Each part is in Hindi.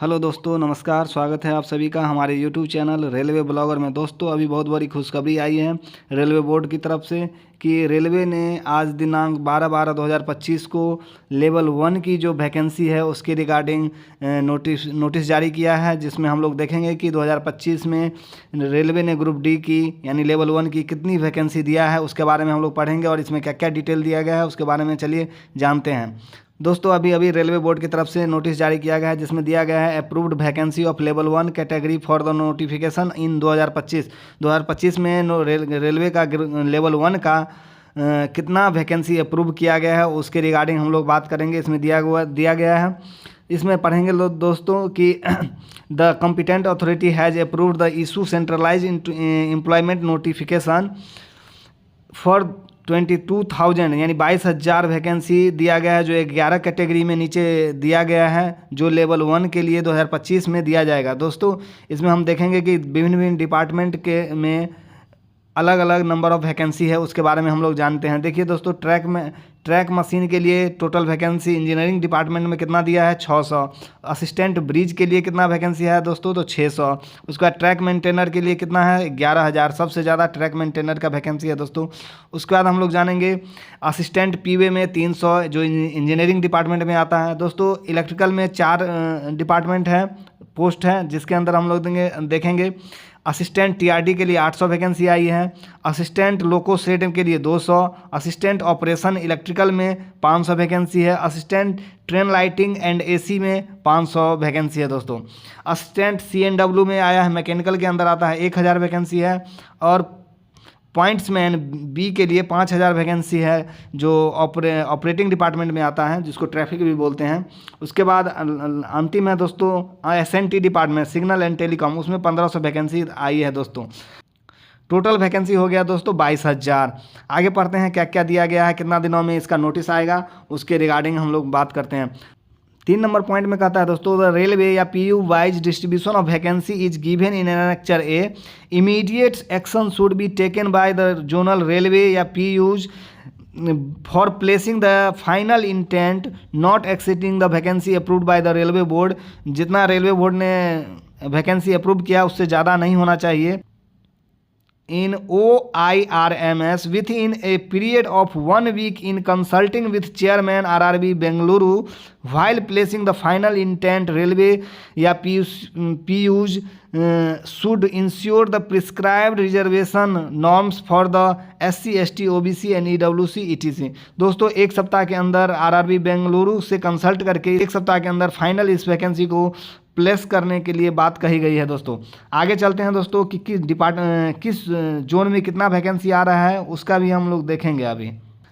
हेलो दोस्तों, नमस्कार। स्वागत है आप सभी का हमारे यूट्यूब चैनल रेलवे ब्लॉगर में। दोस्तों, अभी बहुत बड़ी खुशखबरी आई है रेलवे बोर्ड की तरफ से कि रेलवे ने आज दिनांक 12/12/2025 को लेवल 1 की जो वैकेंसी है उसके रिगार्डिंग नोटिस जारी किया है, जिसमें हम लोग देखेंगे कि 2025 में रेलवे ने ग्रुप डी की यानी लेवल 1 की कितनी वैकेंसी दिया है उसके बारे में हम लोग पढ़ेंगे और इसमें क्या क्या डिटेल दिया गया है उसके बारे में चलिए जानते हैं। दोस्तों, अभी रेलवे बोर्ड की तरफ से नोटिस जारी किया गया है, जिसमें दिया गया है approved vacancy of level 1 category for the notification इन 2025 में रेलवे का लेवल 1 का कितना वैकेंसी अप्रूव किया गया है उसके रिगार्डिंग हम लोग बात करेंगे। इसमें दिया गया है, इसमें पढ़ेंगे दोस्तों कि the competent authority has approved the issue centralise employment notification for 22,000 यानी 22,000 वैकेंसी दिया गया है, जो 11 कैटेगरी में नीचे दिया गया है, जो लेवल 1 के लिए 2025 में दिया जाएगा। दोस्तों, इसमें हम देखेंगे कि विभिन्न डिपार्टमेंट के में अलग अलग नंबर ऑफ़ वैकेंसी है, उसके बारे में हम लोग जानते हैं। देखिए दोस्तों, ट्रैक मशीन के लिए टोटल वैकेंसी इंजीनियरिंग डिपार्टमेंट में कितना दिया है 600। असिस्टेंट ब्रिज के लिए कितना वैकेंसी है दोस्तों, तो 600। उसके बाद ट्रैक मेंटेनर के लिए कितना है 11,000, सबसे ज़्यादा ट्रैक मेंटेनर का वैकेंसी है दोस्तों। उसके बाद हम लोग जानेंगे असिस्टेंट पीवे में 300, जो इंजीनियरिंग डिपार्टमेंट में आता है। दोस्तों, इलेक्ट्रिकल में 4 डिपार्टमेंट है, पोस्ट है, जिसके अंदर हम लोग देखेंगे असिस्टेंट टीआरडी के लिए 800 वैकेंसी आई है, असिस्टेंट लोको सेट के लिए 200, असिस्टेंट ऑपरेशन इलेक्ट्रिकल में 500 वैकेंसी है, assistant train lighting and AC में 500 वैकेंसी है दोस्तों। असिस्टेंट सीएनडब्ल्यू में आया है, मैकेनिकल के अंदर आता है, 1000 वैकेंसी है, और पॉइंट्समैन बी के लिए 5,000 वैकेंसी है, जो ऑपरेटिंग डिपार्टमेंट में आता है, जिसको ट्रैफिक भी बोलते हैं। उसके बाद अंतिम है दोस्तों SNT department, signal and telecom, उसमें 1,500 वैकेंसी आई है दोस्तों। टोटल वैकेंसी हो गया दोस्तों 22,000। आगे पढ़ते हैं क्या क्या दिया गया है, कितना दिनों में इसका नोटिस आएगा, उसके रिगार्डिंग हम लोग बात करते हैं। 3 नंबर पॉइंट में कहता है दोस्तों, द रेलवे या PU wise distribution of vacancy is given in annexure A, immediate action should be taken by the zonal railway या PUs for placing the final intent not exceeding the vacancy approved by the railway board. जितना रेलवे बोर्ड ने वैकेंसी अप्रूव किया उससे ज़्यादा नहीं होना चाहिए। in OIRMS within a period of 1 week in consulting with chairman RRB Bengaluru while placing the final intent, railway या PUs should ensure the prescribed reservation norms for the SC, ST, OBC and EWC etc। दोस्तों, 1 सप्ताह के अंदर RRB बेंगलुरु से कंसल्ट करके 1 सप्ताह के अंदर फाइनल इस वैकेंसी को प्लेस करने के लिए बात कही गई है दोस्तों। आगे चलते हैं दोस्तों कि किस जोन में कितना वैकेंसी आ रहा है उसका भी हम लोग देखेंगे। अभी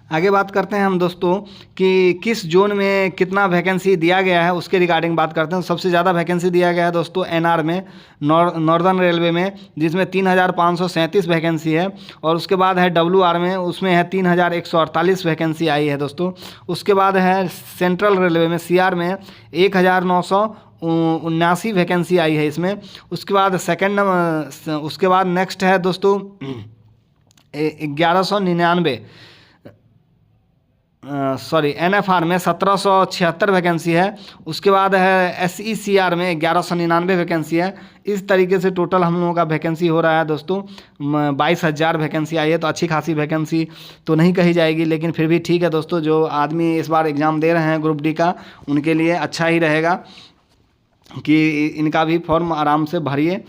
आगे बात करते हैं हम दोस्तों कि किस जोन में कितना वैकेंसी दिया गया है उसके रिगार्डिंग बात करते हैं। सबसे ज़्यादा वैकेंसी दिया गया है दोस्तों एनआर में, नॉर्दर्न रेलवे में, जिसमें 3,537 वैकेंसी है, और उसके बाद है डब्ल्यूआर में, उसमें है 3,148 वैकेंसी आई है दोस्तों। उसके बाद है सेंट्रल रेलवे में सीआर में 1,979 वैकेंसी आई है इसमें। उसके बाद उसके बाद नेक्स्ट है दोस्तों 1199 एनएफआर में 1776 वैकेंसी है। उसके बाद है एसईसीआर में 1199 वैकेंसी है। इस तरीके से टोटल हम लोगों का वैकेंसी हो रहा है दोस्तों 22,000 वैकेंसी आई है। तो अच्छी खासी वैकेंसी तो नहीं कही जाएगी, लेकिन फिर भी ठीक है दोस्तों, जो आदमी इस बार एग्ज़ाम दे रहे हैं ग्रुप डी का उनके लिए अच्छा ही रहेगा कि इनका भी फॉर्म आराम से भरिए।